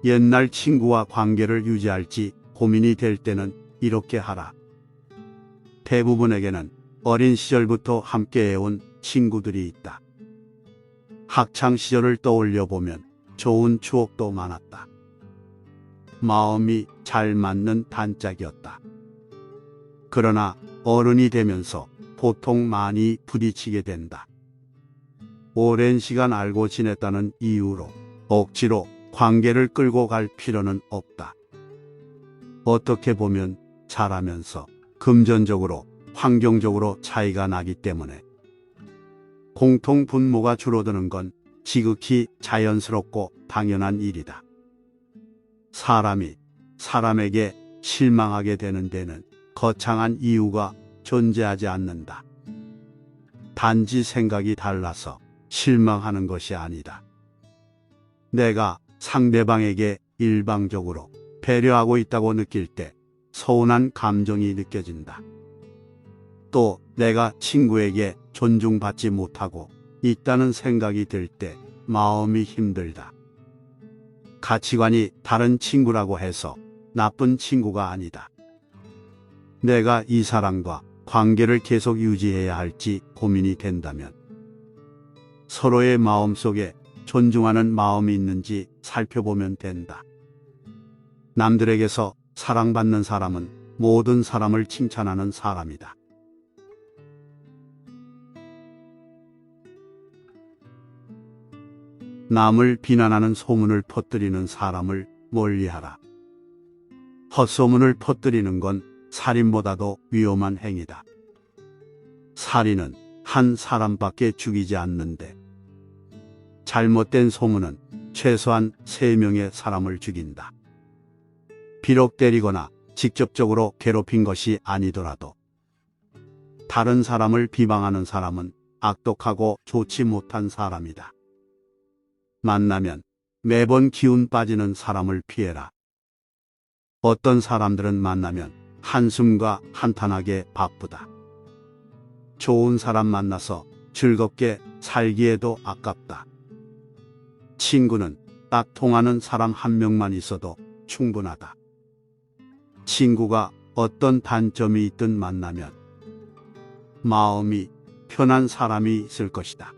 옛날 친구와 관계를 유지할지 고민이 될 때는 이렇게 하라. 대부분에게는 어린 시절부터 함께해온 친구들이 있다. 학창 시절을 떠올려 보면 좋은 추억도 많았다. 마음이 잘 맞는 단짝이었다. 그러나 어른이 되면서 보통 많이 부딪히게 된다. 오랜 시간 알고 지냈다는 이유로 억지로 관계를 끌고 갈 필요는 없다. 어떻게 보면 잘하면서 금전적으로, 환경적으로 차이가 나기 때문에 공통 분모가 줄어드는 건 지극히 자연스럽고 당연한 일이다. 사람이 사람에게 실망하게 되는 데는 거창한 이유가 존재하지 않는다. 단지 생각이 달라서 실망하는 것이 아니다. 내가 상대방에게 일방적으로 배려하고 있다고 느낄 때 서운한 감정이 느껴진다. 또 내가 친구에게 존중받지 못하고 있다는 생각이 들 때 마음이 힘들다. 가치관이 다른 친구라고 해서 나쁜 친구가 아니다. 내가 이 사람과 관계를 계속 유지해야 할지 고민이 된다면 서로의 마음속에 존중하는 마음이 있는지 살펴보면 된다. 남들에게서 사랑받는 사람은 모든 사람을 칭찬하는 사람이다. 남을 비난하는 소문을 퍼뜨리는 사람을 멀리하라. 헛소문을 퍼뜨리는 건 살인보다도 위험한 행위다. 살인은 한 사람밖에 죽이지 않는데 잘못된 소문은 최소한 3명의 사람을 죽인다. 비록 때리거나 직접적으로 괴롭힌 것이 아니더라도 다른 사람을 비방하는 사람은 악독하고 좋지 못한 사람이다. 만나면 매번 기운 빠지는 사람을 피해라. 어떤 사람들은 만나면 한숨과 한탄하게 바쁘다. 좋은 사람 만나서 즐겁게 살기에도 아깝다. 친구는 딱 통하는 사람 한 명만 있어도 충분하다. 친구가 어떤 단점이 있든 만나면 마음이 편한 사람이 있을 것이다.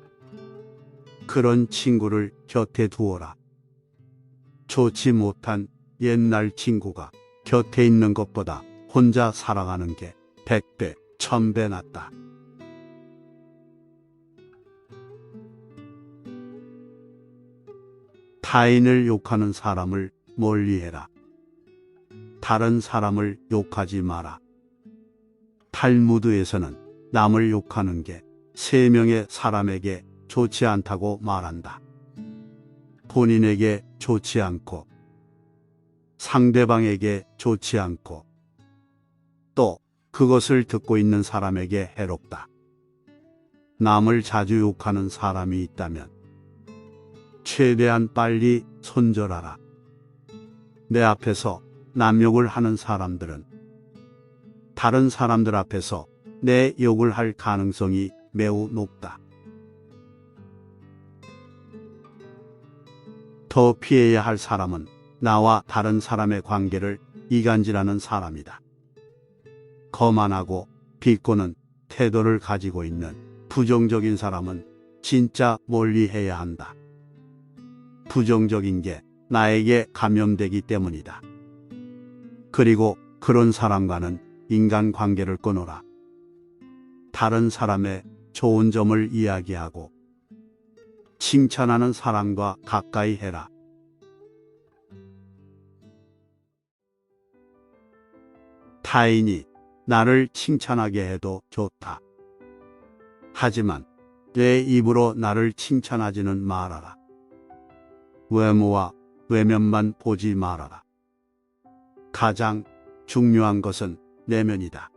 그런 친구를 곁에 두어라. 좋지 못한 옛날 친구가 곁에 있는 것보다 혼자 살아가는 게 100배, 1000배 낫다. 타인을 욕하는 사람을 멀리해라. 다른 사람을 욕하지 마라. 탈무드에서는 남을 욕하는 게 3명의 사람에게 좋지 않다고 말한다. 본인에게 좋지 않고 상대방에게 좋지 않고 또 그것을 듣고 있는 사람에게 해롭다. 남을 자주 욕하는 사람이 있다면 최대한 빨리 손절하라. 내 앞에서 남 욕을 하는 사람들은 다른 사람들 앞에서 내 욕을 할 가능성이 매우 높다. 더 피해야 할 사람은 나와 다른 사람의 관계를 이간질하는 사람이다. 거만하고 비꼬는 태도를 가지고 있는 부정적인 사람은 진짜 멀리해야 한다. 부정적인 게 나에게 감염되기 때문이다. 그리고 그런 사람과는 인간관계를 끊어라. 다른 사람의 좋은 점을 이야기하고 칭찬하는 사람과 가까이 해라. 타인이 나를 칭찬하게 해도 좋다. 하지만 내 입으로 나를 칭찬하지는 말아라. 외모와 외면만 보지 말아라. 가장 중요한 것은 내면이다.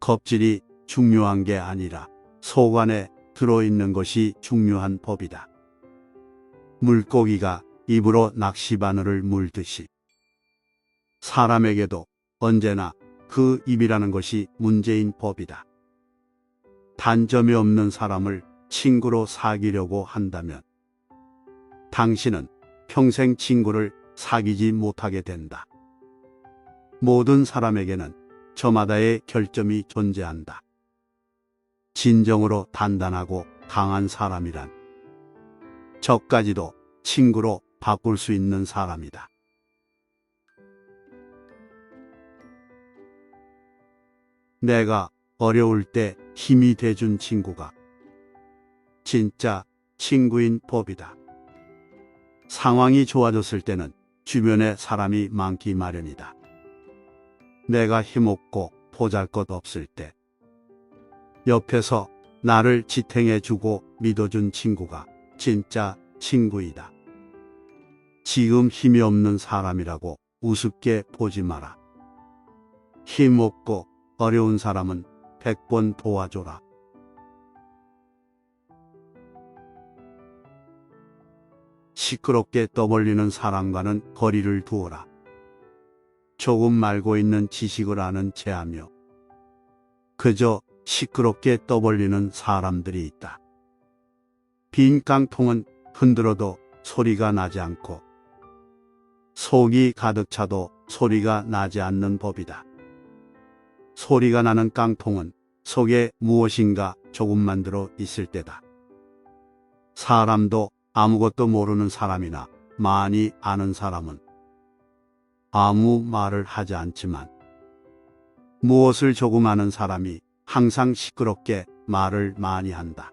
껍질이 중요한 게 아니라 속 안에 들어있는 것이 중요한 법이다. 물고기가 입으로 낚시바늘을 물듯이 사람에게도 언제나 그 입이라는 것이 문제인 법이다. 단점이 없는 사람을 친구로 사귀려고 한다면 당신은 평생 친구를 사귀지 못하게 된다. 모든 사람에게는 저마다의 결점이 존재한다. 진정으로 단단하고 강한 사람이란 저까지도 친구로 바꿀 수 있는 사람이다. 내가 어려울 때 힘이 돼준 친구가 진짜 친구인 법이다. 상황이 좋아졌을 때는 주변에 사람이 많기 마련이다. 내가 힘없고 보잘것없을 때 옆에서 나를 지탱해주고 믿어준 친구가 진짜 친구이다. 지금 힘이 없는 사람이라고 우습게 보지 마라. 힘없고 어려운 사람은 100번 도와줘라. 시끄럽게 떠벌리는 사람과는 거리를 두어라. 조금 알고 있는 지식을 아는 체하며 그저 시끄럽게 떠벌리는 사람들이 있다. 빈 깡통은 흔들어도 소리가 나지 않고 속이 가득 차도 소리가 나지 않는 법이다. 소리가 나는 깡통은 속에 무엇인가 조금만 들어 있을 때다. 사람도 아무것도 모르는 사람이나 많이 아는 사람은 아무 말을 하지 않지만 무엇을 조금 아는 사람이 항상 시끄럽게 말을 많이 한다.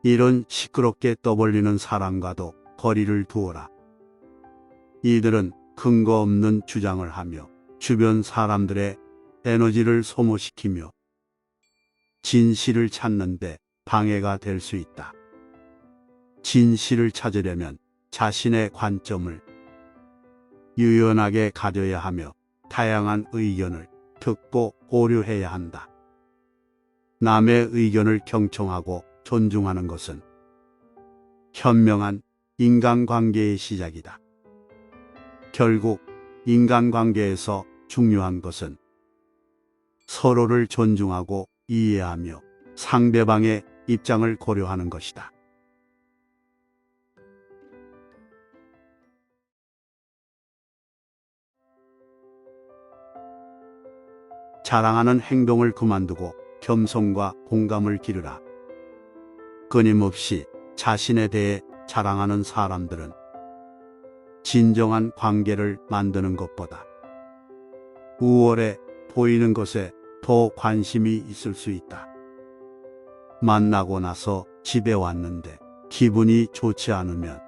이런 시끄럽게 떠벌리는 사람과도 거리를 두어라. 이들은 근거 없는 주장을 하며 주변 사람들의 에너지를 소모시키며 진실을 찾는데 방해가 될 수 있다. 진실을 찾으려면 자신의 관점을 유연하게 가져야 하며 다양한 의견을 듣고 고려해야 한다. 남의 의견을 경청하고 존중하는 것은 현명한 인간관계의 시작이다. 결국 인간관계에서 중요한 것은 서로를 존중하고 이해하며 상대방의 입장을 고려하는 것이다. 자랑하는 행동을 그만두고 겸손과 공감을 기르라. 끊임없이 자신에 대해 자랑하는 사람들은 진정한 관계를 만드는 것보다 우월해 보이는 것에 더 관심이 있을 수 있다. 만나고 나서 집에 왔는데 기분이 좋지 않으면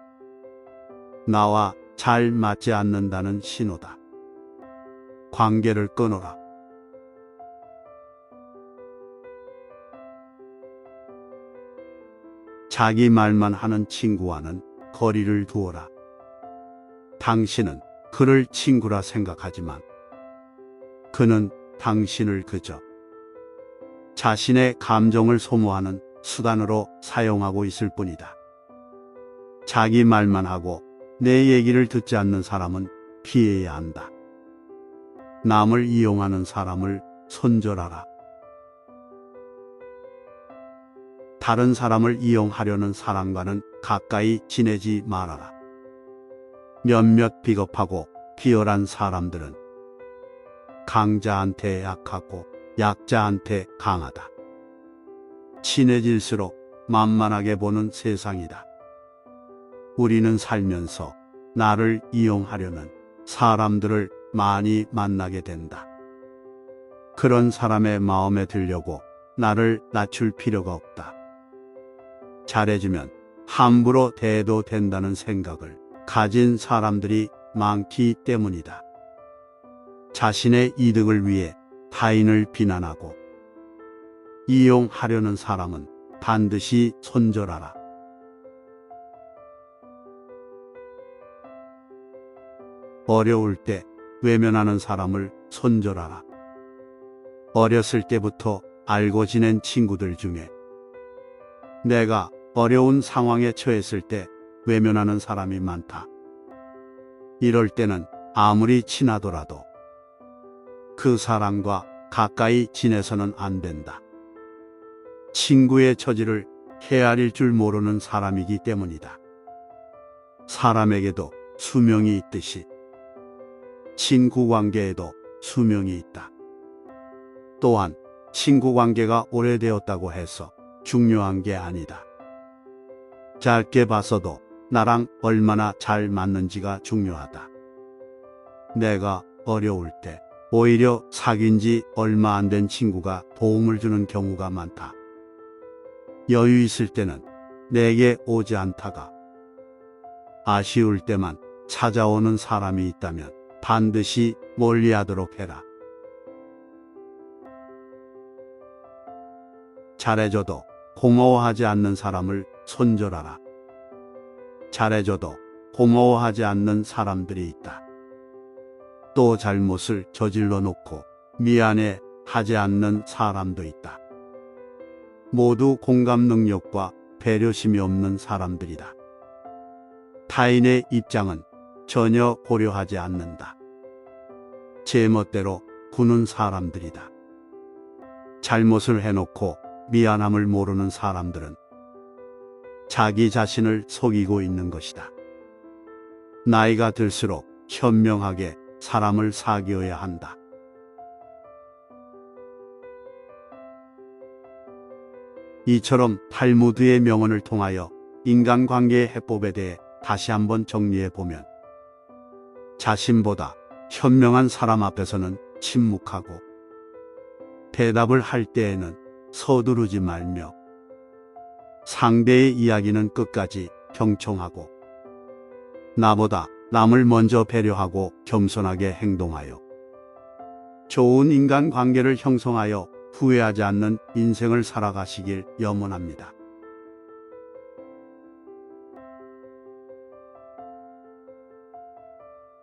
나와 잘 맞지 않는다는 신호다. 관계를 끊어라. 자기 말만 하는 친구와는 거리를 두어라. 당신은 그를 친구라 생각하지만 그는 당신을 그저 자신의 감정을 소모하는 수단으로 사용하고 있을 뿐이다. 자기 말만 하고 내 얘기를 듣지 않는 사람은 피해야 한다. 남을 이용하는 사람을 손절하라. 다른 사람을 이용하려는 사람과는 가까이 지내지 말아라. 몇몇 비겁하고 비열한 사람들은 강자한테 약하고 약자한테 강하다. 친해질수록 만만하게 보는 세상이다. 우리는 살면서 나를 이용하려는 사람들을 많이 만나게 된다. 그런 사람의 마음에 들려고 나를 낮출 필요가 없다. 잘해주면 함부로 대해도 된다는 생각을 가진 사람들이 많기 때문이다. 자신의 이득을 위해 타인을 비난하고 이용하려는 사람은 반드시 손절하라. 어려울 때 외면하는 사람을 손절하라. 어렸을 때부터 알고 지낸 친구들 중에 내가 어려운 상황에 처했을 때 외면하는 사람이 많다. 이럴 때는 아무리 친하더라도 그 사람과 가까이 지내서는 안 된다. 친구의 처지를 헤아릴 줄 모르는 사람이기 때문이다. 사람에게도 수명이 있듯이 친구 관계에도 수명이 있다. 또한 친구 관계가 오래되었다고 해서 중요한 게 아니다. 짧게 봐서도 나랑 얼마나 잘 맞는지가 중요하다. 내가 어려울 때 오히려 사귄 지 얼마 안 된 친구가 도움을 주는 경우가 많다. 여유 있을 때는 내게 오지 않다가 아쉬울 때만 찾아오는 사람이 있다면 반드시 멀리하도록 해라. 잘해줘도 고마워하지 않는 사람을 손절하라. 잘해줘도 고마워하지 않는 사람들이 있다. 또 잘못을 저질러 놓고 미안해 하지 않는 사람도 있다. 모두 공감 능력과 배려심이 없는 사람들이다. 타인의 입장은 전혀 고려하지 않는다. 제멋대로 구는 사람들이다. 잘못을 해놓고 미안함을 모르는 사람들은 자기 자신을 속이고 있는 것이다. 나이가 들수록 현명하게 사람을 사귀어야 한다. 이처럼 탈무드의 명언을 통하여 인간관계의 해법에 대해 다시 한번 정리해 보면, 자신보다 현명한 사람 앞에서는 침묵하고 대답을 할 때에는 서두르지 말며 상대의 이야기는 끝까지 경청하고 나보다 남을 먼저 배려하고 겸손하게 행동하여 좋은 인간관계를 형성하여 후회하지 않는 인생을 살아가시길 염원합니다.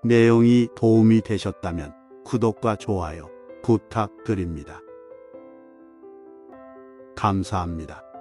내용이 도움이 되셨다면 구독과 좋아요 부탁드립니다. 감사합니다.